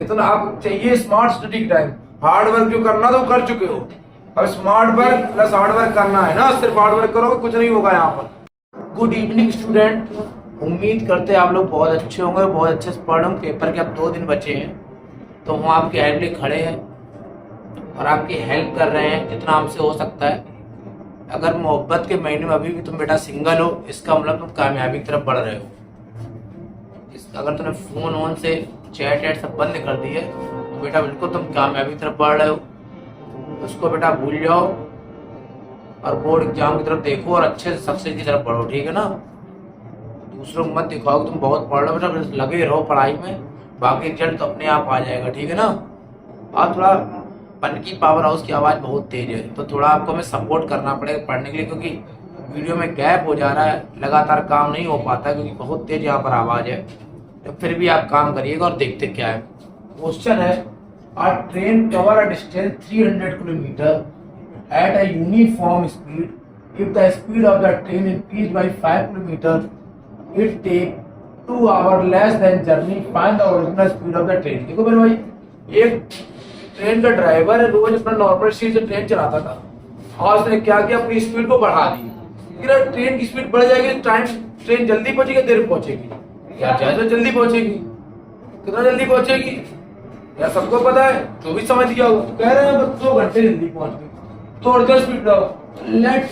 इतना आप चाहिए smart study time. Hard work जो करना तो कर चुके हो, अब smart work plus hard work करना है ना। सिर्फ हार्ड वर्क करोगे कुछ नहीं होगा यहाँ पर। गुड इवनिंग स्टूडेंट, उम्मीद करते हैं आप लोग बहुत अच्छे होंगे, बहुत अच्छे से पढ़ होंगे। पेपर के अब 2 दिन बचे हैं, तो हम आपकी हेल्प लिए खड़े हैं और आपकी हेल्प कर रहे हैं जितना हमसे हो सकता है। अगर मोहब्बत के महीने में अभी भी तुम बेटा सिंगल हो, इसका मतलब तुम कामयाबी की तरफ बढ़ रहे हो। अगर तुमने फोन वोन से चैट वैट सब बंद कर दी है तो बेटा बिल्कुल तुम कामयाबी की तरफ बढ़ रहे हो। उसको बेटा भूल जाओ और बोर्ड एग्जाम की तरफ देखो और अच्छे से सक्सेस की तरफ बढ़ो, ठीक है ना। दूसरों को मत दिखाओ कि तुम बहुत पढ़ रहे हो, बेटा लगे रहो पढ़ाई में, बाकी रिजल्ट तो अपने आप आ जाएगा, ठीक है ना। आप थोड़ा पनकी पावर हाउस की आवाज़ बहुत तेज है, तो थोड़ा आपको हमें सपोर्ट करना पड़ेगा पढ़ने के लिए, क्योंकि वीडियो में गैप हो जा रहा है, लगातार काम नहीं हो पाता है क्योंकि बहुत तेज यहाँ पर आवाज़ है। तो फिर भी आप काम करिएगा और देखते क्या है। क्वेश्चन है, a train cover a distance 300 kilometer at a uniform speed. If the speed of the train increased by 5 kilometer, it take 2 hours less than journey. Find the original speed of the train. देखो मेरे भाई, एक train का driver है, रोज अपना normal speed से train चलाता था, और उसने क्या किया, अपनी स्पीड को बढ़ा दी। फिर ट्रेन की स्पीड बढ़ जाएगी, ट्रेन जल्दी पहुंचेगी, देर में पहुंचेगी, क्या ज्यादा जल्दी पहुंचेगी, कितना जल्दी पहुंचेगी यार सबको पता है, जो भी समझ दिया हो। कह रहे हैं 2 घंटे जल्दी पहुंच गए, तो ओरिजिनल स्पीड रहो। लेट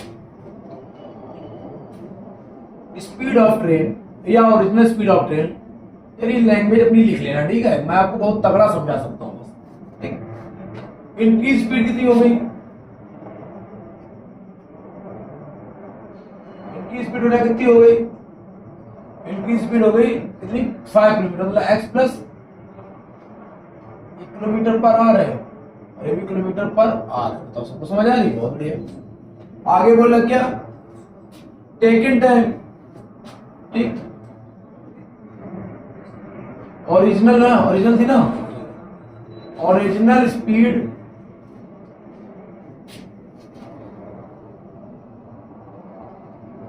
स्पीड ऑफ ट्रेन या ओरिजिनल स्पीड ऑफ ट्रेन, तेरी लैंग्वेज अपनी लिख लेना, ठीक है। मैं आपको बहुत तगड़ा समझा सकता हूँ, ठीक। इनकी स्पीड कितनी हो गई, इनकी स्पीड हो कितनी हो गई, इनकी स्पीड हो गई कितनी, 5 किलोमीटर, मतलब x प्लस किलोमीटर पर आर है और ये भी किलोमीटर पर आर है। तो सबको समझ आ रही, बहुत बढ़िया। आगे बोला क्या, टेक इन टाइम, ठीक। ओरिजिनल ना, ओरिजिनल थी ना, original speed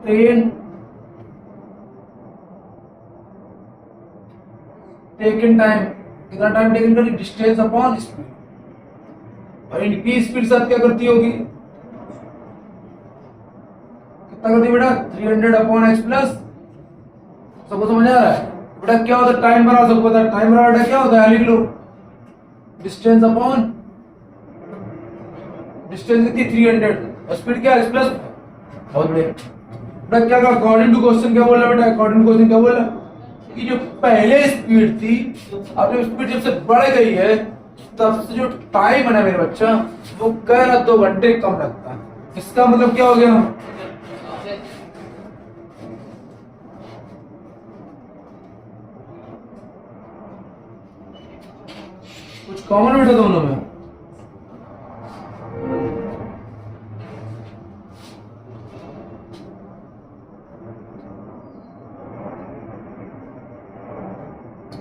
train take in time, कितना टाइम टेकन करी, डिस्टेंस अपॉन स्पीड। और इनकी स्पीड साथ क्या करती होगी, कितना करती है बेटा, 300 अपॉन एक्स प्लस। सबको समझ आ रहा है बेटा, क्या होता है टाइम बराबर, सबको पता है टाइम बराबर क्या होता है, लिख लो डिस्टेंस अपॉन डिस्टेंस कितनी 300 और स्पीड क्या एक्स प्लस। बहुत बढ़िया बेटा, क्या अकॉर्डिंग टू क्वेश्चन क्या बोला बेटा, अकॉर्डिंग टू क्वेश्चन क्या बोला कि जो पहले स्पीड थी, अब जो स्पीड जब से बढ़ गई है, तब से जो टाइम है ना मेरे बच्चा, वो कह रहा 2 घंटे कम लगता है। इसका मतलब क्या हो गया, कुछ कॉमन बेटा दोनों में,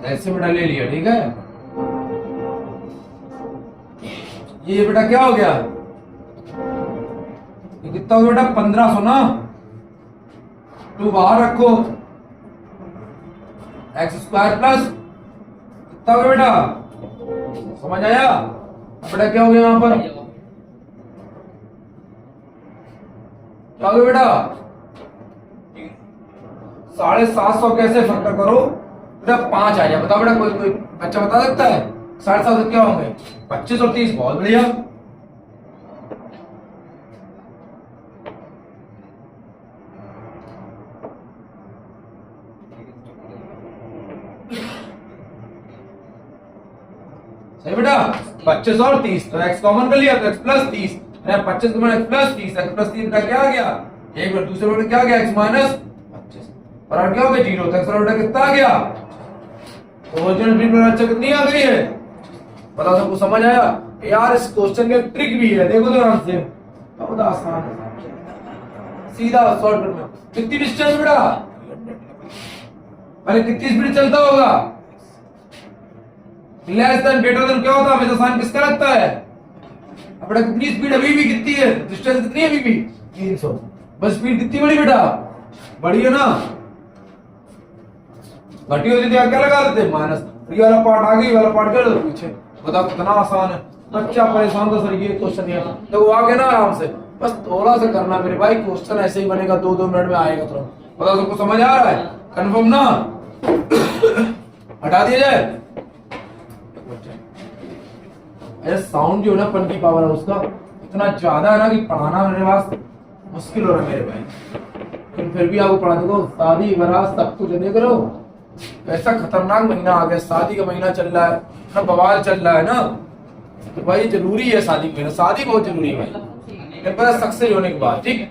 ऐसे बेटा ले लिया, ठीक है। ये बेटा क्या हो गया, ये कितना हो गया बेटा, 1500 ना, 2 बाहर रखो, एक्स स्क्वायर प्लस कितना हो गया बेटा, समझ आया बेटा, क्या हो गया यहां पर, क्या हो गया बेटा, 750 कैसे फैक्टर करो बेटा, 5 आ जाए, बताओ बेटा, कोई बच्चा बता सकता है 750 क्या होंगे, 25 और 30, बहुत बढ़िया। सही बेटा, 25 और 30, तो x कॉमन कर लिया तो x प्लस 30, 25 को x प्लस 30, x प्लस 30 का क्या आ गया, एक बार दूसरे बार क्या आ गया, x माइनस 25, और क्या हो गया 0, तो x बेटा कितना आ गया, ओरिजिनल स्पीड बच्चा कितनी आ गई है, बताओ सबको समझ आया यार। इस क्वेश्चन में ट्रिक भी है, देखो तो ध्यान से, बहुत आसान है, सीधा शॉर्टकट में। कितनी डिस्टेंस बेटा, पहले कितनी स्पीड चलता होगा, लेस देन ग्रेटर देन क्या होता है, हमेशा साइन किसका लगता है, अब बेटा कितनी स्पीड अभी भी कितनी है, डिस्टेंस कितनी है अभी भी 300, बस स्पीड कितनी बड़ी बेटा, बड़ी है ना, घटी होती थी क्या लगा देते, माइनस ये वाला पार्ट आगे, ये वाला पार्ट कर दो पीछे। बताओ कितना आसान है, बच्चा परेशान था सर ये क्वेश्चन है तो वो आगे ना आराम से बस थोड़ा सा करना मेरे भाई, क्वेश्चन ऐसे ही बनेगा 2-2 मिनट में आएगा तुरंत। बताओ सबको समझ आ रहा है, कंफर्म ना? हटा दिया जाए। अरे साउंड जो है ना, पन की पावर है उसका इतना ज्यादा है ना कि पढ़ाना मेरे पास मुश्किल हो रहा है मेरे भाई, लेकिन फिर भी आपको पढ़ा दूंगा। शादी बारात सब कुछ देख रहे हो, ऐसा खतरनाक महीना आ गया, शादी का महीना चल रहा है ना, बवाल चल रहा है ना, तो भाई जरूरी है शादी का, शादी बहुत जरूरी है भाई सक्सेस होने के बाद। ठीक,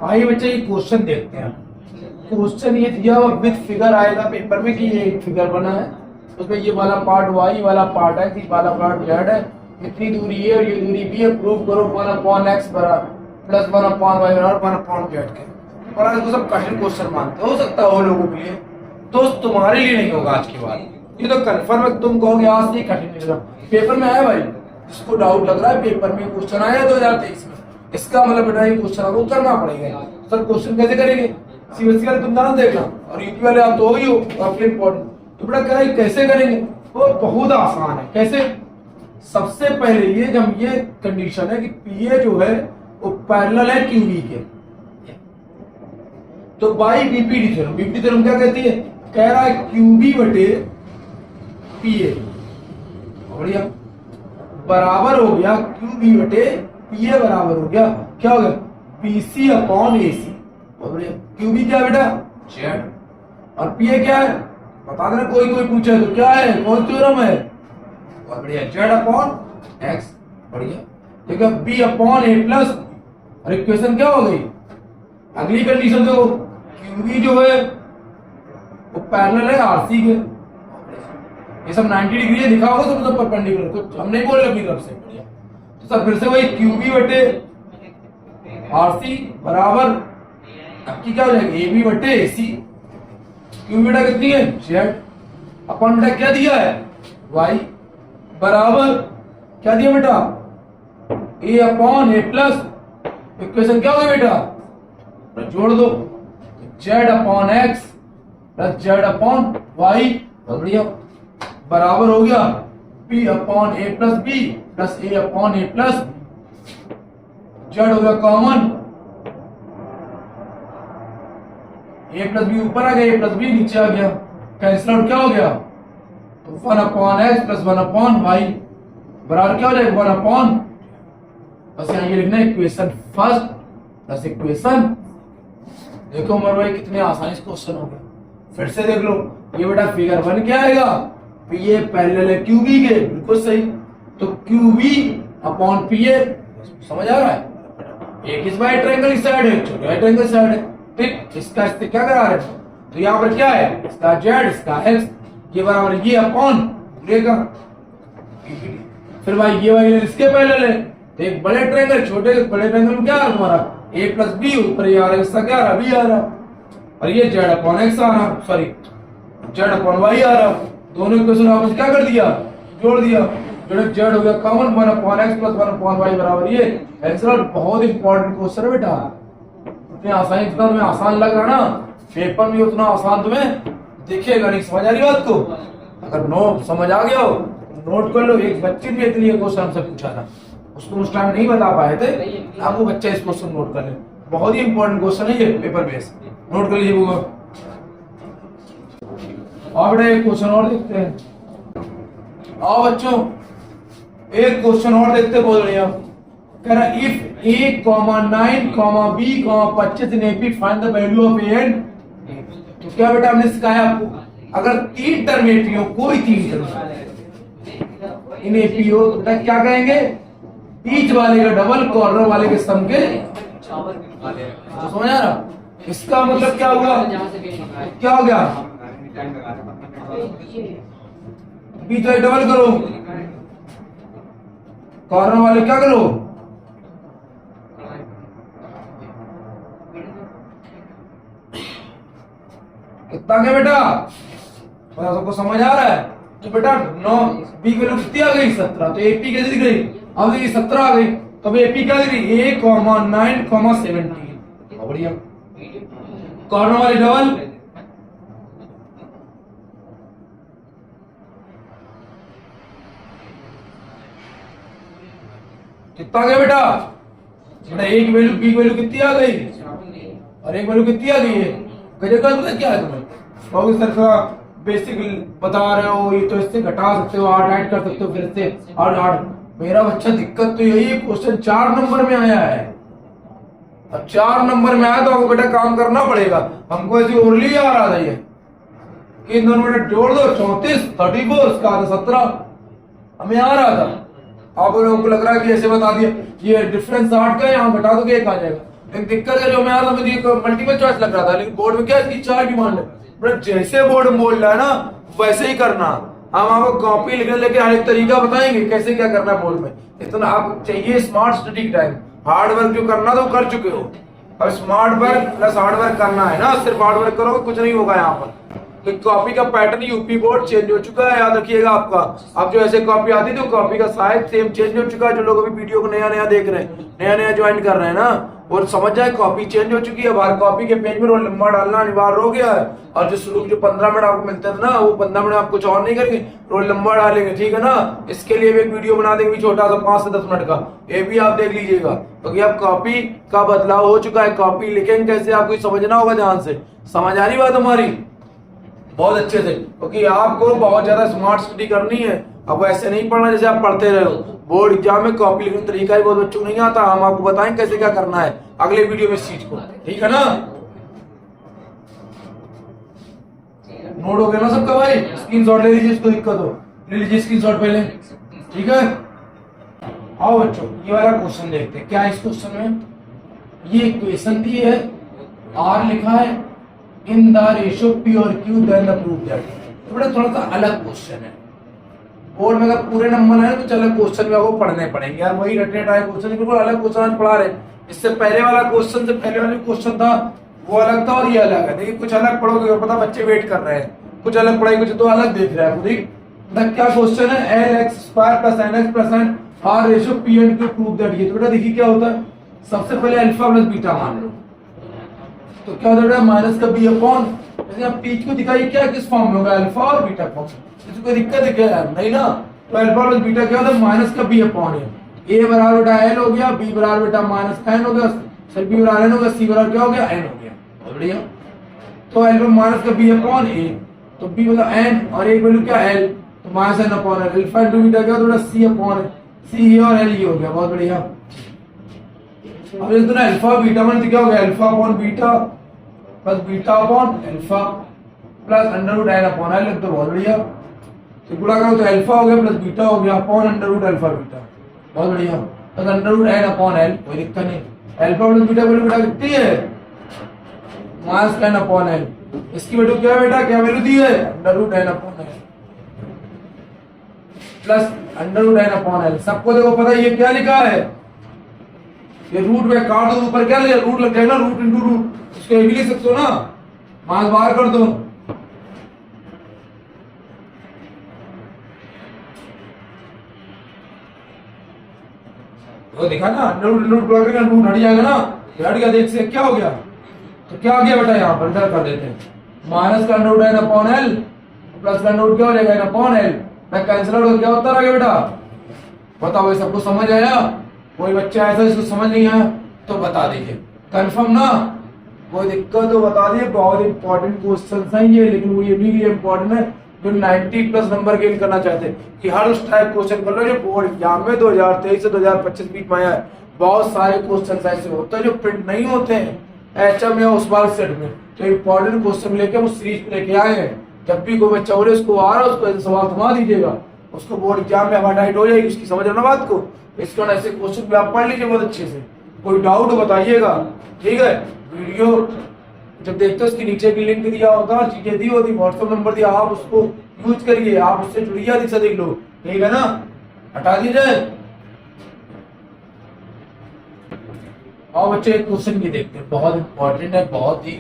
आइए बच्चे ये क्वेश्चन देखते हैं। क्वेश्चन ये दिया हुआ विद फिगर आएगा पेपर में कि ये एक फिगर बना है, उसमें ये वाला पार्ट वाई वाला पार्ट है, ये वाला पार्ट जेड है, इतनी दूरी है और ये दूरी भी है, प्रूव करो 1/x बराबर प्लस 1/y बराबर 1/z के। और इसको सब कठिन क्वेश्चन मानते हो सकता है वो लोगों के लिए, दोस्त तुम्हारे लिए नहीं होगा आज के बाद, ये तो कंफर्म है। तुम कहोगे आज से कठिन निकला, पेपर में आया भाई, जिसको डाउट लग रहा है पेपर में क्वेश्चन आया 2023 में, इसका मतलब बेटा ये क्वेश्चन आपको करना पड़ेगा। सर क्वेश्चन कैसे करेंगे, सीबीएसई वाले तुम ना देखना और यूपी वाले आप तो हो ही हो, काफी इंपॉर्टेंट। तो बेटा कह रहे कैसे करेंगे, वो बहुत आसान है। कैसे, सबसे पहले ये जब ये कंडीशन है कि पीए जो है वो पैरेलल है क्यूबी के, तो by BPD theorem, BPD theorem क्या कहती है, कह रहा है क्यूबी बटे पीए, बढ़िया, बराबर हो गया क्यूबी बटे पीए बराबर हो गया क्या हो गया, पीसी अपॉन एसी। बढ़िया, क्यूबी क्या है बेटा, जेड, और पीए क्या है बता देना, कोई कोई पूछे तो क्या है, कौन थ्योरम है, बहुत बढ़िया, जेड अपॉन एक्स। बढ़िया, ठीक है, बी अपॉन ए प्लस, और इक्वेशन क्या हो गई, अगली कंडीशन देखो, क्यूबी जो है वो पैरेलल है आरसी के, ये सब 90 डिग्री है, लिखा होगा सब परपेंडिकुलर, कुछ हम नहीं बोल रहे अपनी तरफ से। बढ़िया, तो सर फिर से वही क्यूबी बटे आरसी बराबर आपकी क्या हो जाएगी, एबी बटे एसी। क्यूबी बेटा कितनी है, जेड, अपन बेटा क्या दिया है, वाई, बराबर क्या दिया बेटा, A upon A plus, equation क्या होगी बेटा, जोड़ दो, Z upon X plus Z upon Y, बढ़िया, बराबर हो गया P upon A plus B plus A upon A plus, Z हो गया कॉमन, ए प्लस बी ऊपर आ गया, ए प्लस बी नीचे आ गया, कैंसिल आउट क्या हो गया, तो 1/x प्लस 1/y बराबर क्या हो जाएगा, 1/, बस यहाँ ये लिखना है इक्वेशन फर्स्ट प्लस इक्वेशन। देखो उमर भाई कितने आसानी से क्वेश्चन हो गया, फिर से देख लो, ये बेटा फिगर बन के आएगा, पीए पैरेलल है क्यूबी के, बिल्कुल सही, तो क्यूबी अपॉन पीए, समझ आ रहा है, एक इस बाई ट्रायंगल इस साइड है, छोटा ट्रायंगल साइड है, ठीक, इसका इससे क्या करा रहे हैं, तो यहाँ पर क्या है, इसका जेड इसका एक्स, ये बराबर ये अपॉन लेगा, फिर भाई ये वाली इसके पैरेलल है, तो एक बड़े ट्रायंगल छोटे बड़े ट्रायंगल में क्या आ रहा तुम्हारा, ए प्लस बी, ऊपर ये आ रहा है, इसका क्या आ रहा, बी आ रहा, और ये जेड अपॉन एक्स आ रहा, सॉरी जेड अपॉन वाई आ रहा, दोनों इक्वेशन आपस क्या कर दिया, जोड़ दिया, जेड हो गया कॉमन, 1/x प्लस 1/y बराबर ये आंसर। बहुत इंपॉर्टेंट क्वेश्चन है बेटा, इतने आसानी, जितना तुम्हें आसान लग रहा ना पेपर में उतना आसान तुम्हें दिखेगा नहीं। समझ आ रही बात को, अगर नो समझ आ गया हो नोट कर लो। एक बच्चे ने इसलिए क्वेश्चन हमसे पूछा था, उसको उस टाइम नहीं बता पाए थे, अब वो बच्चा इस क्वेश्चन नोट कर ले, बहुत ही इंपॉर्टेंट क्वेश्चन है ये, पेपर बेस, नोट कर लीजिए वो। और बेटा एक क्वेश्चन और देखते हैं, आओ बच्चों एक क्वेश्चन और देखते, बोल रहे हैं कह रहा if a, 9, b, 25 in AP find the value of a and, तो क्या बेटा हमने सिखाया आपको, अगर 3 टर्म AP हो, कोई 3 टर्म इन AP हो तो बेटा क्या कहेंगे, बीच वाले का डबल, कॉर्नर वाले के सम के, तो समझ आ रहा, इसका मतलब क्या हुआ, क्या हो गया, बीच वाले डबल करो, कॉर्नर वाले क्या करो, कितना क्या बेटा, सबको समझ आ रहा है, तो बेटा 9 बी की वैल्यू कितनी आ गई, 17, तो एपी कैसे दिख रही, अब देखिए 17 आ गई, तो अब एपी क्या दिख रही, a, 9, 17, बढ़िया, कॉर्नर वाले डबल, कितना आ गया बेटा? बेटा एक वैल्यू बी वैल्यू कितनी आ गई और एक वैल्यू कितनी आ गई है? गजब का क्या है तुम्हें? और सर का बेसिक बता रहे हो, ये तो इससे घटा सकते हो, 8 ऐड कर सकते हो, फिर से 8 मेरा बच्चा दिक्कत तो यही है, क्वेश्चन 4 नंबर में आया है। अब 4 नंबर में आया तो आपको बेटा काम करना पड़ेगा। हमको ऐसी ओरली आ रहा था ये कि इन दोनों बेटा जोड़ दो, 34 34 इसका आधा 17 हमें आ रहा था। आप लोगों को लग रहा है कि ऐसे बता दिया ये डिफरेंस 8 का है, यहाँ घटा दोगे 1 आ जाएगा। लेकिन दिक्कत है जो मैं आ रहा था मल्टीपल चॉइस लग रहा था, लेकिन बोर्ड में क्या इसकी 4 डिमांड है। जैसे बोर्ड बोल रहा है ना वैसे ही करना। हम आपको कॉपी लिखने लेके हर एक तरीका बताएंगे कैसे क्या करना है बोर्ड में। इतना आप चाहिए smart study time. Hard work जो करना था वो कर चुके हो, अब smart work plus hard work करना है ना। सिर्फ हार्ड वर्क करोगे कुछ नहीं होगा यहाँ पर। तो कॉपी का पैटर्न यूपी बोर्ड चेंज हो चुका है, याद रखिएगा आपका। अब जो ऐसे कॉपी आती थी कॉपी का साइज सेम चेंज हो चुका है। जो लोग अभी वीडियो को नया नया देख रहे हैं, नया नया ज्वाइन कर रहे हैं ना, और समझ जाए कॉपी चेंज हो चुकी है। बाहर कॉपी के पेज में रोल नंबर डालना अनिवार्य हो गया है। और जो शुरू जो 15 मिनट आपको मिलते थे ना, वो 15 मिनट आप कुछ और नहीं करेंगे, रोल नंबर डालेंगे, ठीक है ना। इसके लिए भी एक वीडियो बना देंगे छोटा सा 5 से 10 मिनट का, ये भी आप देख लीजिएगा। क्योंकि अब कॉपी का बदलाव हो चुका है। कॉपी लिखेंगे कैसे आपको समझना होगा, ध्यान से समझ आ रही बात हमारी बहुत अच्छे से। क्योंकि आपको बहुत ज्यादा स्मार्ट स्टडी करनी है। अब ऐसे नहीं पढ़ना जैसे आप पढ़ते रहे हो। बोर्ड एग्जाम में कॉपी लिखने का तरीका ही बहुत बच्चों को नहीं आता। हम आपको बताएं कैसे क्या करना है अगले वीडियो में इस चीज को, ठीक है ना। नोट हो गया ना सबका भाई? स्क्रीनशॉट ले लीजिए, इसको दिक्कत हो ले लीजिए स्क्रीनशॉट पहले, ठीक है। आओ बच्चों ये वाला क्वेश्चन देखते हैं। क्या इस क्वेश्चन में ये इक्वेशन दी है, आर लिखा है इन द रेशियो पी और Q then the proof that. तो बड़ा थोड़ा सा अलग क्वेश्चन है। बोर्ड में अगर पूरे नंबर है तो चलो क्वेश्चन भी आपको पढ़ने पड़ेंगे यार, वही रटे टाइप क्वेश्चन, बिल्कुल अलग क्वेश्चन आज पढ़ा रहे। इससे पहले वाला क्वेश्चन से पहले वाला क्वेश्चन था वो अलग था और ये अलग है। देखिए कुछ अलग पढ़ोगे पता बच्चे वेट कर रहे हैं, कुछ अलग पढ़ाई कुछ तो अलग देख रहा है खुद ही। क्या क्वेश्चन है, L X square plus N X plus N R ratio P and Q prove that. ये तो बेटा देखिए क्या होता है, सबसे पहले अल्फा प्लस बीटा मान लो तो क्या होता है माइनस का बी अपॉन, जैसे आप पी को दिखाइए क्या किस फॉर्म में होगा, अल्फा और बीटा फॉर्म। इसमें कोई दिक्कत है क्या नहीं ना। तो अल्फा प्लस बीटा क्या होता है माइनस का बी अपॉन है। ए बराबर बेटा एल हो गया, बी बराबर बेटा माइनस का एन हो गया, सर बी बराबर एन हो गया, सी बराबर क्या हो गया एन हो गया। बहुत बढ़िया। तो अल्फा माइनस का बी अपॉन ए, तो बी मतलब एन और ए वैल्यू क्या एल, तो minus N upon L. Alpha into beta क्या होता है सी अपॉन सी और एल ये हो गया। बहुत बढ़िया। अब ये तो ना अल्फा बीटा मतलब क्या हो गया, alpha upon beta plus beta upon alpha plus under root N upon L लिख दो। बहुत बढ़िया। तो गुणा करो तो अल्फा हो गया प्लस बीटा हो गया upon under root alpha beta. बहुत बढ़िया। Plus under root N upon L, कोई दिक्कत नहीं। अल्फा प्लस बीटा वैल्यू बेटा कितनी है माइनस एन अपॉन एल। इसकी वैल्यू क्या है बेटा, क्या वैल्यू दी है under root N upon L plus under root N upon L. सबको देखो पता है ये क्या लिखा है, ये रूट में काट दो ऊपर क्या लिखा रूट लग जाएगा ना, रूट इंटू रूट। इसको ये भी लिख सकते हो ना, माइनस बाहर कर दो। तो देखा ना अंडर रूट रूट हट जाएगा ना, हट गया। देख से क्या हो गया, तो क्या आ गया बेटा यहाँ पर अंडर कर देते हैं माइनस का under root N upon L plus का अंडर रूट क्या हो जाएगा एन अपॉन एल। मैं कैंसिल आउट क्या होता रहा बेटा, बताओ ये सबको समझ आया? कोई बच्चा ऐसा इसको समझ नहीं आया तो बता दीजिए, कंफर्म ना, कोई दिक्कत तो बता दिए। बहुत इंपॉर्टेंट क्वेश्चन है ये, लेकिन वो ये भी इंपॉर्टेंट है जो 90 प्लस नंबर गेन करना चाहते हैं कि हर उस टाइप क्वेश्चन कर लो जो बोर्ड एग्जाम में 2023 से 2025 बीच में आया है। बहुत सारे क्वेश्चन ऐसे होते हैं जो प्रिंट नहीं होते हैं एचएम या उस बार सेट में, तो इंपॉर्टेंट क्वेश्चन लेके वो सीरीज पे लेके आए हैं। जब भी कोई बच्चा बोले उसको आ रहा है उसको ऐसे सवाल थमा दीजिएगा, उसको बोर्ड एग्जाम में हवा टाइट हो जाएगी उसकी, समझ रहे ना बात को। इसको ऐसे क्वेश्चन भी आप पढ़ लीजिए बहुत अच्छे से, कोई डाउट बताइएगा, ठीक है। वीडियो जब देखते हो उसके नीचे की लिंक दिया होगा, चीजें दी होती, व्हाट्सएप नंबर दिया, आप उसको यूज करिए, आप उससे जुड़िए, अधिक से अधिक लोग, ठीक है ना। हटा दिए जाए। और बच्चे एक क्वेश्चन भी देखते हैं, बहुत इंपॉर्टेंट है, बहुत ही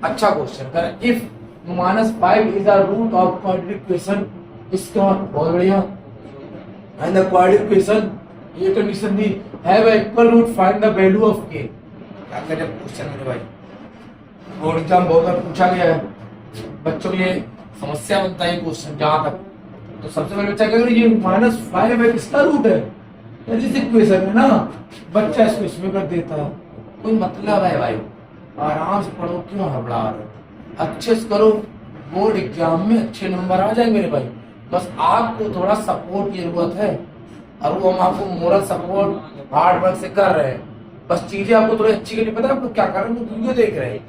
अच्छा क्वेश्चन कर। If -5 is the root of quadratic equation, इसका बहुत बढ़िया। एंड द क्वाड्रेटिक इक्वेशन ये कंडीशन दी have a equal root, find the value of K. क्या करे क्वेश्चन मेरे भाई, बोर्ड एग्जाम बहुत बार पूछा गया है, बच्चों के लिए समस्या बनता है क्वेश्चन जहां तक। तो सबसे पहले बच्चा क्या करे, ये -5 है किसका रूट है, जिस इक्वेशन में ना बच्चा इसको इसमें कर देता है, कोई मतलब है भाई? आराम से पढ़ो, क्यों हड़बड़ा रहे हो? अच्छे से करो, बोर्ड एग्जाम में अच्छे नंबर आ जाए मेरे भाई। बस आपको थोड़ा सपोर्ट की जरूरत है, और वो हम आपको मोरल सपोर्ट हार्ड वर्क से कर रहे हैं। बस चीजें आपको थोड़ी अच्छी करनी, पता है आपको क्या कर रहे हैं? वीडियो देख रहे हैं,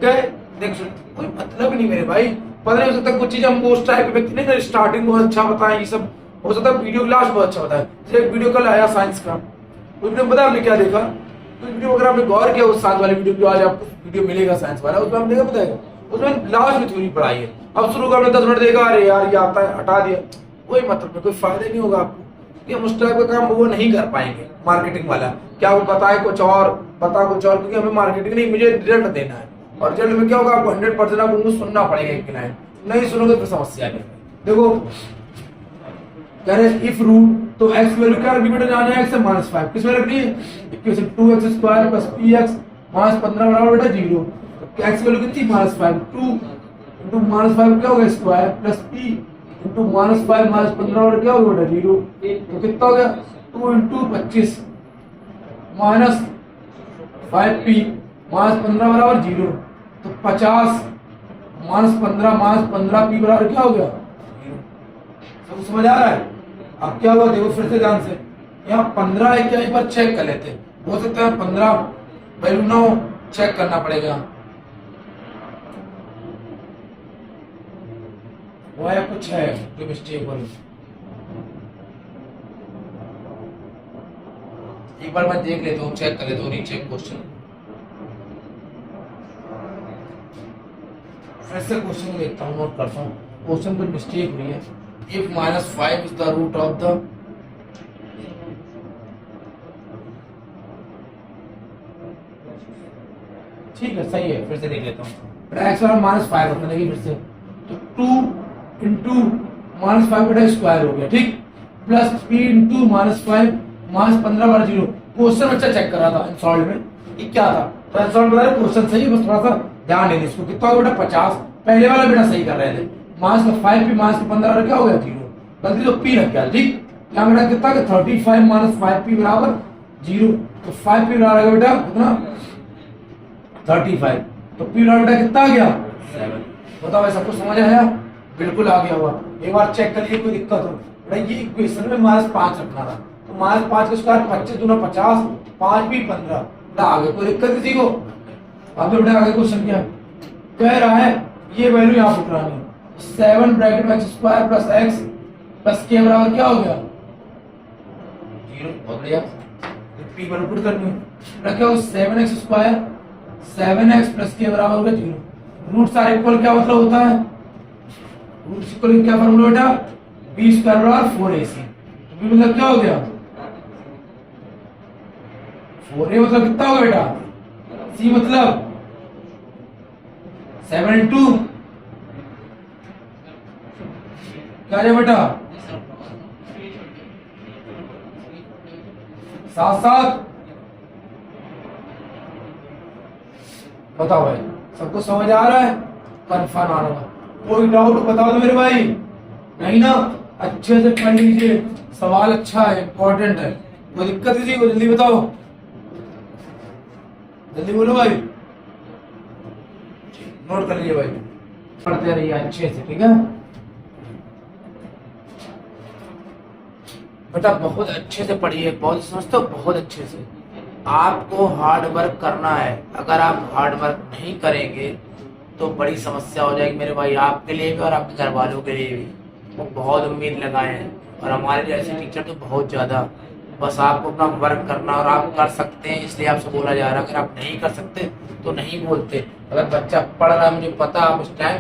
गए देख सुन, कोई मतलब नहीं मेरे भाई। पता नहीं हो सकता कुछ चीज हम उस टाइप के व्यक्ति नहीं, स्टार्टिंग बहुत अच्छा बताएं, ये सब हो सकता है वीडियो क्लास बहुत अच्छा बताए। जैसे एक वीडियो कल आया साइंस का, उस वीडियो में पता आपने क्या देखा? तो वीडियो अगर आपने गौर किया, उस साइंस वाले वीडियो जो आज आपको वीडियो मिलेगा साइंस वाला, उसमें हमने देखा बताएगा, उसमें क्लास में थ्योरी पढ़ाई है। अब शुरू का आपने 10 मिनट देखा, अरे यार ये आता है, हटा दिया, कोई मतलब नहीं, कोई फायदा नहीं होगा आपको, कि हम उस टाइप का काम वो नहीं कर पाएंगे। मार्केटिंग वाला क्या वो बताए कुछ और, बता कुछ और, क्योंकि हमें मार्केटिंग नहीं, मुझे रिजल्ट देना है। और रिजल्ट में क्या होगा? आपको 100% आपको सुनना पड़ेगा, एक लाइन नहीं सुनोगे तो समस्या नहीं। देखो कह रहे इफ रूट, तो x वैल्यू क्या रखनी बेटा? जाना है x से -5, किस में रखनी है? इक्वेशन 2x² + px -15 बराबर बेटा 0। तो x वैल्यू कितनी? -5, 2 * -5 क्या होगा? स्क्वायर प्लस p * -5 -15 बराबर क्या होगा बेटा? 0। तो कितना हो गया? 2 * 25 -5p -15 बराबर 0। तो 50 -15 p बराबर क्या हो गया? 0। सब समझ आ रहा है? अब क्या हुआ देखो फिर से ध्यान से, यहाँ 15 है क्या? एक बार चेक कर लेते, हो सकता है 15 वैल्यू ना हो, चेक करना पड़ेगा वो है कुछ है जो मिस्टेक हो रही। एक बार मैं देख लेता हूँ, चेक कर लेता हूँ नीचे क्वेश्चन, फिर से क्वेश्चन को देखता हूँ, नोट करता हूँ क्वेश्चन कुछ मिस्टेक हुई है। If -5 is the root of the, ठीक है सही है, फिर से देख लेता हूँ। एक्स वाला -5 होता है, फिर से तो 2 * -5 बेटा स्क्वायर हो गया, ठीक, प्लस p * -5 -15 बार 0। क्वेश्चन अच्छा चेक कर रहा था सॉल्व में, ये क्या था? तो सॉल्व बता रहे क्वेश्चन सही है, बस थोड़ा सा ध्यान देना इसको। कितना होगा बेटा? 50। पहले वाला बेटा सही कर रहे थे, -5p -15 क्या हो गया? 0। गलती तो p लग गया, ठीक। यहाँ बेटा कितना? 35 - 5p बराबर 0। तो 5p बराबर बेटा कितना? 35। तो p बराबर बेटा कितना आ गया? 7। बताओ भाई सबको समझ आया? बिल्कुल आ गया हुआ। एक बार चेक कर लिए, कोई दिक्कत हो बेटा? ये इक्वेशन में -5 रखना था, तो -5 का स्क्वायर 25 दूना 50, 5p 15 बेटा आ गया। कोई दिक्कत किसी को? अब बेटा आगे क्वेश्चन क्या कह रहा है? ये वैल्यू यहाँ पुट रहा है 7 ब्रैकेट में x² + x + k बराबर क्या हो गया? 0। बहुत बढ़िया, p वैल्यू पुट करनी है। रखा हो 7x² 7x + k बराबर हो गया 0। रूट सारे इक्वल क्या मतलब होता है? रूट इक्वल क्या फॉर्मूला बेटा? b² बराबर 4ac। तो b मतलब क्या हो गया? 4a मतलब कितना होगा बेटा? c मतलब 7 * 2 क्या है बेटा? 7 बताओ भाई सबको समझ आ रहा है? कंफर्म आ रहा है? कोई डाउट बता दो मेरे भाई, नहीं ना? अच्छे से पढ़ लीजिए, सवाल अच्छा है, इंपॉर्टेंट है। कोई दिक्कत किसी को? जल्दी बताओ, जल्दी बोलो भाई, नोट कर लीजिए भाई, पढ़ते रहिए अच्छे से, ठीक है बेटा? बहुत अच्छे से पढ़िए, बहुत समझते हो, बहुत अच्छे से। आपको हार्ड वर्क करना है, अगर आप हार्ड वर्क नहीं करेंगे तो बड़ी समस्या हो जाएगी मेरे भाई, आपके लिए भी और आपके घर वालों के लिए भी। वो बहुत उम्मीद लगाए हैं, और हमारे जैसे टीचर तो बहुत ज़्यादा। बस आपको अपना वर्क करना, और आप कर सकते हैं इसलिए आपसे बोला जा रहा है। अगर आप नहीं कर सकते तो नहीं बोलते। अगर बच्चा पढ़ रहा है, मुझे पता आप उस टाइम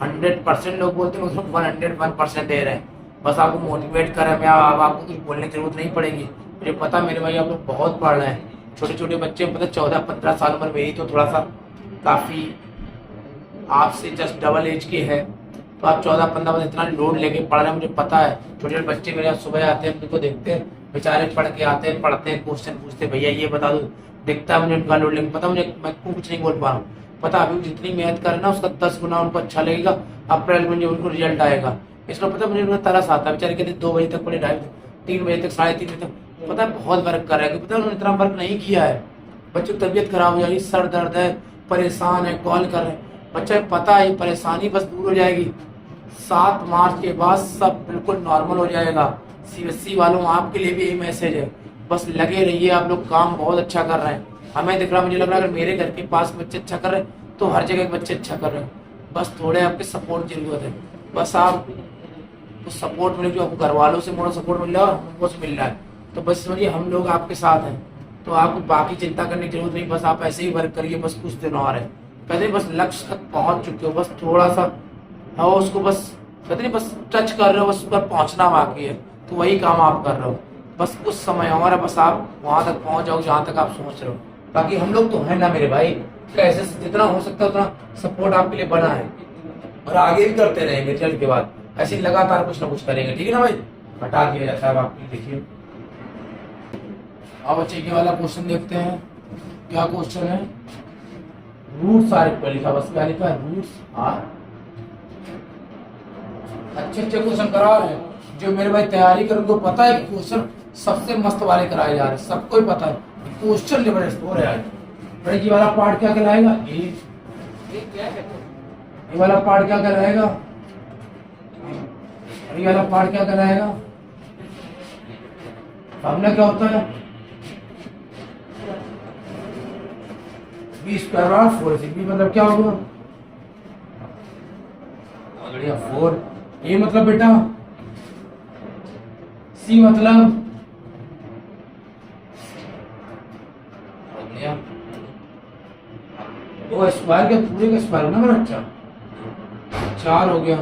100% लोग बोलते हैं, उसमें 101% दे रहे हैं। बस आपको मोटिवेट करें, मैं अब आपको कुछ बोलने की जरूरत नहीं पड़ेगी। मुझे पता मेरे भाई आप लोग बहुत पढ़ रहे हैं, छोटे छोटे बच्चे, मतलब 14-15 साल उम्र मेरी तो थोड़ा सा काफ़ी आपसे जस्ट डबल एज के है, तो आप 14-15 बजे इतना लोड लेके पढ़ रहे हैं, मुझे पता है। छोटे छोटे बच्चे मेरे यहाँ सुबह आते हैं, उनको देखते हैं बेचारे पढ़ के आते हैं, पढ़ते हैं, क्वेश्चन पूछते, भैया ये बता दो, दिखता है मुझे उनका लोड लेकिन पता मुझे, मैं कुछ नहीं बोल पा रहा हूँ। पता अभी जितनी मेहनत करें ना उसका 10 गुना उनको अच्छा लगेगा, अप्रैल में उनको रिजल्ट आएगा। इसलिए पता मुझे उनका तरस आता है, बेचारे कहते 2 बजे तक पढ़े, 2:30 3 बजे तक, 3:30 बजे तक, पता है बहुत वर्क कर रहे हैं, पता है उन्होंने इतना वर्क नहीं किया है, बच्चों की तबीयत खराब हो जाएगी, सर दर्द है, परेशान है, कॉल कर रहे हैं, बच्चा पता है परेशानी बस दूर हो जाएगी। 7 मार्च के बाद सब बिल्कुल नॉर्मल हो जाएगा। सीबीएसई वालों आपके लिए भी यही मैसेज है, बस लगे रहिए, आप लोग काम बहुत अच्छा कर रहे हैं। हमें दिख रहा, मुझे लग रहा है अगर मेरे घर के पास बच्चे अच्छा कर रहे हैं तो हर जगह के बच्चे अच्छा कर रहे हैं। बस थोड़े आपके सपोर्ट की जरूरत है, बस आप उस सपोर्ट मिले जो आपको घर वालों से मोड़ा सपोर्ट मिल रहा है और हमको से मिल रहा है, तो बस समझिए हम लोग आपके साथ हैं, तो आपको बाकी चिंता करने की जरूरत नहीं, बस आप ऐसे ही वर्क करिए, बस कुछ दिन और है, कहते बस लक्ष्य तक पहुंच चुके हो, बस थोड़ा सा है उसको बस कहते नहीं बस टच कर रहे हो, बस उस पर पहुंचना बाकी है, तो वही काम आप कर रहे हो, बस कुछ समय और है, बस आप वहां तक पहुंच जाओ जहां तक आप सोच रहे हो। बाकी हम लोग तो है ना मेरे भाई, कैसे जितना हो सकता है उतना सपोर्ट आपके लिए बना है और आगे भी करते रहेंगे। रिजल्ट के बाद ऐसे लगातार कुछ ना कुछ करेंगे, ठीक है ना भाई। हटा दिया जाता है, आप देखिए। अब बच्चे के वाला क्वेश्चन देखते हैं, क्या क्वेश्चन है। रूट्स आर इक्वल लिखा, बस क्या लिखा है, रूट्स आर। अच्छे अच्छे क्वेश्चन करा रहे हैं, जो मेरे भाई तैयारी कर उनको पता है कि क्वेश्चन सबसे मस्त वाले कराए जा रहे हैं, सबको ही पता है क्वेश्चन जबरदस्त हो रहा है। बड़े जी वाला पार्ट क्या कहलाएगा, ये वाला पार्ट क्या कहलाएगा, ये वाला पार्ट क्या कहलाएगा। फॉर्मूला क्या होता है, बी स्क्वायर बराबर 4ac। बी मतलब क्या होगा, बढ़िया 4। ए मतलब बेटा, सी मतलब वो स्क्वायर के पूरे का स्क्वायर ना मेरा बच्चा, 4 हो गया।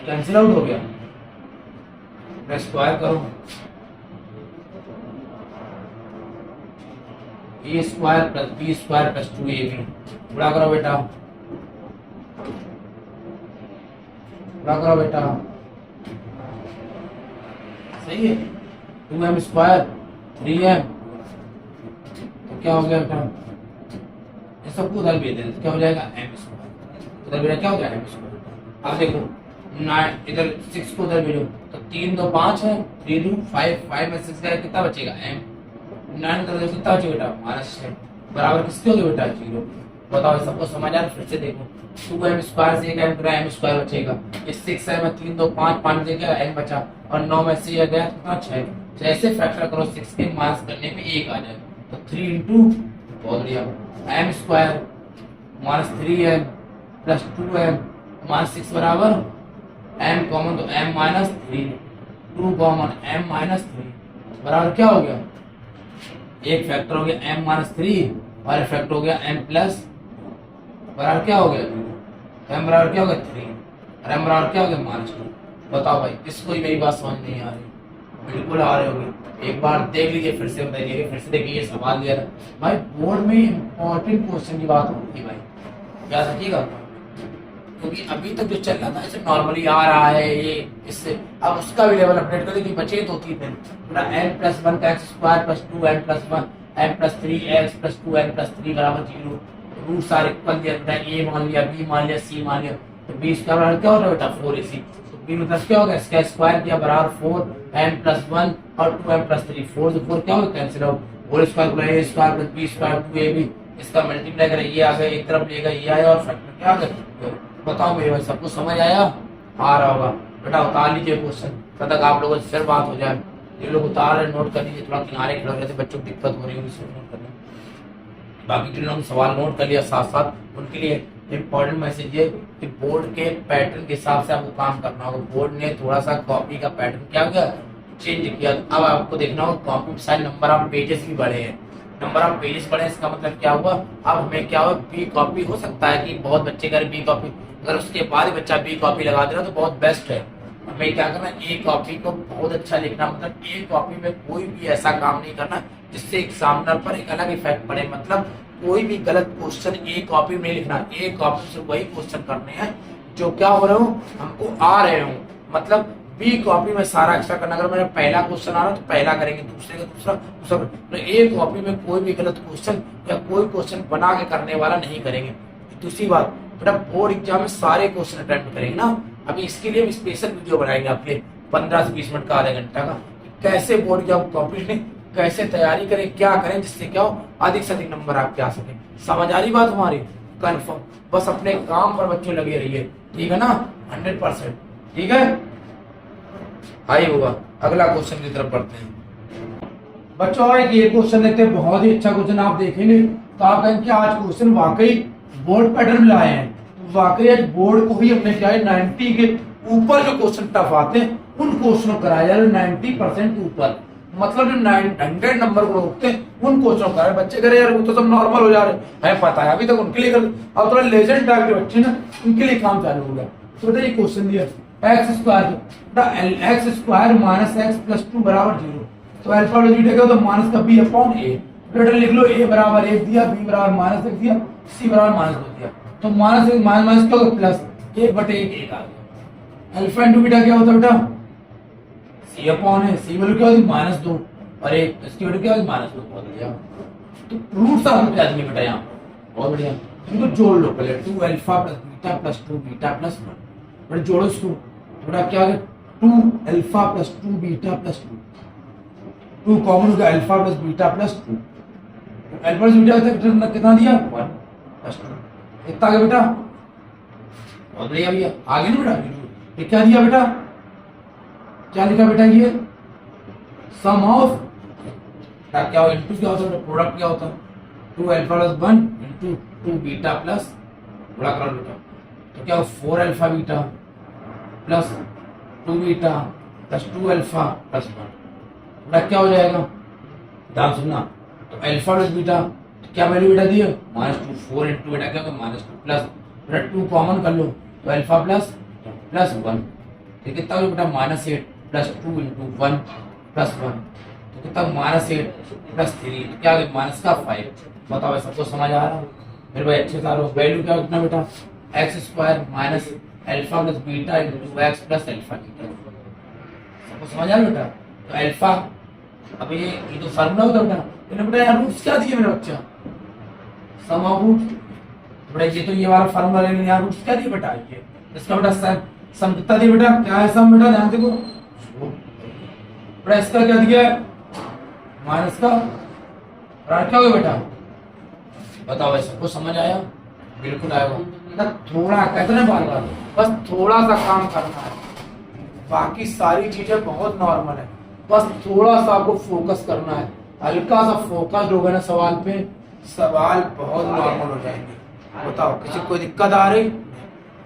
कैंसिल आउट हो गया, स्क्वायर करो, A square plus B square plus 2ab। गुणा करो बेटा, गुणा करो बेटा, सही है। 2m स्क्वायर 3m, तो क्या हो गया बेटा, ये सबको उधर भेज देते, क्या हो जाएगा m स्क्वायर, उधर बेटा क्या हो गया m स्क्वायर। अब देखो 9 इधर 6 को उधर भेजो, तो 3 2 5 है, 3 2 5, 5 में 6 का कितना बचेगा m, 9 का कितना बचेगा बेटा -6, बराबर किसके हो गया बेटा 0। बताओ सबको समझ आ रहा, फिर से देखो 2m स्क्वायर से 1m पूरा m स्क्वायर बचेगा, ये 6m 3 2 5 5 जगह m बचा, और 9 में से गया कितना 6, जैसे फैक्टर करो 6 के माइनस करने पे 1 आ जाए, तो 3 इंटू बहुत बढ़िया m square -3m plus 2m -6 बराबर m कॉमन, तो m -3, 2 कॉमन m -3 बराबर क्या हो गया, एक फैक्टर हो गया m -3 और एक फैक्टर हो गया m प्लस बराबर क्या हो गया, m बराबर क्या हो गया 3 और m बराबर क्या हो गया -2। बताओ भाई, इसको ही मेरी बात समझ नहीं आ रही, बिल्कुल आ रही होगी, एक बार देख लीजिए, फिर से बताइए, फिर से देखिए। ये सवाल दिया था भाई, बोर्ड में इंपॉर्टेंट क्वेश्चन की बात होती भाई, याद रखिएगा, क्योंकि अभी तक जो चल रहा था ऐसे नॉर्मली आ रहा है ये, इससे अब उसका भी लेवल अपडेट कर देखिए, बचे 2-3 दिन पूरा n+1 का x square plus 2n+1 m+3x plus 2n+3 बराबर 0। रूट सारे इक्वल दिया बेटा, a मान लिया, b मान लिया, c मान लिया, तो b इसका बराबर क्या हो रहा है बेटा 4ac, तो b मतलब क्या होगा, इसका स्क्वायर किया बराबर 4m+1 और 2m+3, 4 से 4 क्या होगा cancel out, whole square plus a square plus b square 2ab, इसका मल्टीप्लाई करें ये आ गया, एक तरफ लेगा ये आया और फैक्टर क्या आ गया। बताओ मेरे भाई सबको समझ आया, आ रहा होगा बेटा, उतार लीजिए क्वेश्चन, तब तक आप लोगों से फिर बात हो जाए। ये लोग उतार रहे नोट कर लीजिए, थोड़ा किनारे खड़े रहते बच्चों को दिक्कत हो रही होगी नोट करने, बाकी जिन लोगों ने सवाल नोट कर लिया साथ साथ उनके लिए इम्पोर्टेंट मैसेज ये कि बोर्ड के पैटर्न के हिसाब से आपको काम करना होगा। बोर्ड ने थोड़ा सा कॉपी का पैटर्न क्या किया, चेंज किया, तो अब आपको देखना होगा कॉपी में शायद नंबर ऑफ पेजेस भी बढ़े हैं, नंबर ऑफ पेजेस बढ़े, इसका मतलब क्या हुआ, अब हमें क्या हुआ, बी कॉपी हो सकता है कि बहुत बच्चे करें बी कॉपी, अगर उसके बाद ही बच्चा बी कॉपी लगा दे रहा तो बहुत बेस्ट है। हमें क्या करना, ए कॉपी को बहुत अच्छा लिखना, मतलब ए कॉपी में कोई भी ऐसा काम नहीं करना जिससे एग्जामिनर पर एक अलग इफेक्ट पड़े, मतलब कोई भी गलत क्वेश्चन ए कॉपी में लिखना, ए कॉपी से वही क्वेश्चन करने हैं जो क्या हो रहे हो हमको आ रहे हो, मतलब बी कॉपी में सारा एक्स्ट्रा करना। अगर मेरा पहला क्वेश्चन आ रहा है तो पहला करेंगे, दूसरे का दूसरा, दूसरा, तो ए कॉपी में कोई भी गलत क्वेश्चन या कोई क्वेश्चन बना के करने वाला नहीं करेंगे। दूसरी बात, बेटा बोर्ड एग्जाम में सारे क्वेश्चन अटेम्प्ट करेंगे ना। अभी इसके लिए हम स्पेशल वीडियो बनाएंगे आपके 15 से 20 मिनट का, आधा घंटा का, कैसे बोर्ड एग्जाम कंप्लीट नहीं, कैसे तैयारी करें, क्या करें जिससे क्या हो अधिक से अधिक नंबर आपके आ सके। समझ आ रही बात हमारी? कन्फर्म। बस अपने काम पर बच्चों लगे रहिए, ठीक है ना, 100%। ठीक है, आई होगा। अगला क्वेश्चन की तरफ बढ़ते हैं बच्चों। ये क्वेश्चन देखते हैं, बहुत ही अच्छा क्वेश्चन आप देखेंगे तो आप कहेंगे आज क्वेश्चन वाकई बोर्ड पैटर्न में लाए हैं। तो वाकई आज बोर्ड को ही हमने क्या है 90 के ऊपर जो क्वेश्चन टफ आते हैं उन क्वेश्चनों कराया जा रहा है 90% के ऊपर, मतलब जो 100 नंबर को रोकते हैं उन क्वेश्चनों का। बच्चे कह रहे यार वो तो सब नॉर्मल हो जा रहे हैं, पता है अभी तक उनके लिए कर, अब थोड़ा लेजेंड टाइप के बच्चे ना उनके लिए काम चालू हो गया। तो बेटा ये क्वेश्चन दिया x square minus x plus 2 बराबर 0। तो अल्फा प्लस बीटा क्या होता है माइनस का बी अपॉन ए। बेटा लिख लो ए बराबर 1 दिया, बी बराबर माइनस 1 दिया, सी बराबर माइनस 2 दिया। तो माइनस 1 माइनस क्या होगा प्लस 1/1 आ गया। अल्फा इंटू बीटा क्या होता है बेटा सी अपॉन है, सी वैल्यू क्या होती माइनस 2 और 1, इसकी वैल्यू क्या होगी माइनस 2। बहुत बढ़िया। तो रूट्स आपको क्या दिए बेटा यहाँ, बहुत बढ़िया। इनको जोड़ लो पहले, 2 alpha plus beta plus 2 beta plus 1। बेटा जोड़ो इसको, बेटा क्या आ गया 2 alpha plus 2 beta plus 2, 2 common हो गया alpha plus beta plus 2। Alpha plus beta कितना दिया 1 प्लस 2, कितना आ गया बेटा, बहुत बढ़िया भैया। आगे ना बेटा ये क्या दिया बेटा, क्या लिखा बेटा ये सम ऑफ क्या हो इनटू क्या होता है प्रोडक्ट क्या होता है 2 alpha plus 1 into 2 beta plus बड़ा कर बेटा, तो क्या 4 alpha beta plus 2 beta plus 2 alpha plus 1 बड़ा क्या हो जाएगा, ध्यान सुनना। तो अल्फा प्लस बीटा क्या वैल्यू बेटा दी है -2, 4 इंटू बेटा क्या होगा -2 प्लस बेटा 2 कॉमन कर लो तो अल्फा प्लस प्लस 1, तो कितना हो बेटा -8 प्लस 2 इंटू 1 प्लस 1, तो कितना -8 प्लस 3, तो क्या हो गया माइनस का 5। बताओ सबको समझ आ रहा है मेरे भाई, अच्छे से वैल्यू क्या कितना बेटा x square minus alpha plus beta into x plus alpha beta, सबको समझ आ रहा बेटा। तो अल्फा अब ये तो फार्मूला होता बेटा, मैंने बेटा यहाँ रूट्स क्या दिए मेरा बच्चा सम ऑफ रूट, बेटा ये तो ये वाला फार्मूला लेंगे, यहाँ रूट्स क्या दिए बेटा ये इसका बेटा सम कितना दिया बेटा, क्या है सम बेटा ध्यान देखो बेटा, इसका क्या दिया है माइनस का क्या हो गया बेटा, बताओ भाई सबको समझ आया, बिल्कुल आएगा। थोड़ा कहते ना बार बार बस थोड़ा सा काम करना है, बाकी सारी चीजें बहुत नॉर्मल है, बस थोड़ा सा आपको फोकस करना है, हल्का सा फोकस होगा ना सवाल पे, सवाल बहुत नॉर्मल हो जाएंगे। बताओ किसी कोई दिक्कत आ रही,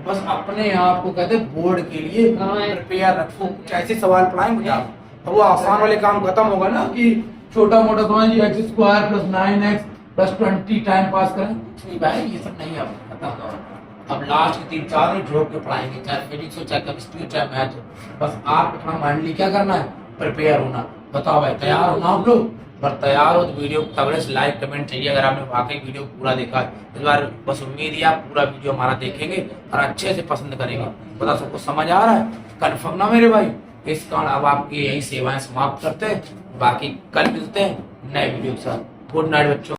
बस अपने आप को कहते बोर्ड के लिए प्रिपेयर रखो, कैसे सवाल पढ़ाएंगे आप, तो वो आसान वाले काम खत्म होगा ना कि छोटा मोटा समझ x square plus 9x plus 20 time pass करें, नहीं भाई ये सब नहीं अब खत्म हो। अब लास्ट के 3-4 मिनट रोक के पढ़ाएंगे, चाहे फिजिक्स हो चाहे केमिस्ट्री हो चाहे मैथ हो, बस आप अपना माइंडली क्या करना है प्रिपेयर होना। बताओ भाई तैयार हो ना आप लोग, पर तैयार हो तो वीडियो तगड़े से लाइक कमेंट चाहिए अगर आपने वाकई वीडियो पूरा देखा है। इस बार बस उम्मीद है आप पूरा वीडियो हमारा देखेंगे और अच्छे से पसंद करेंगे। पता सबको समझ आ रहा है, कन्फर्म ना मेरे भाई। इस कारण अब आपकी यही सेवाएं समाप्त करते हैं, बाकी कल मिलते हैं नए वीडियो के साथ। गुड नाइट बच्चों।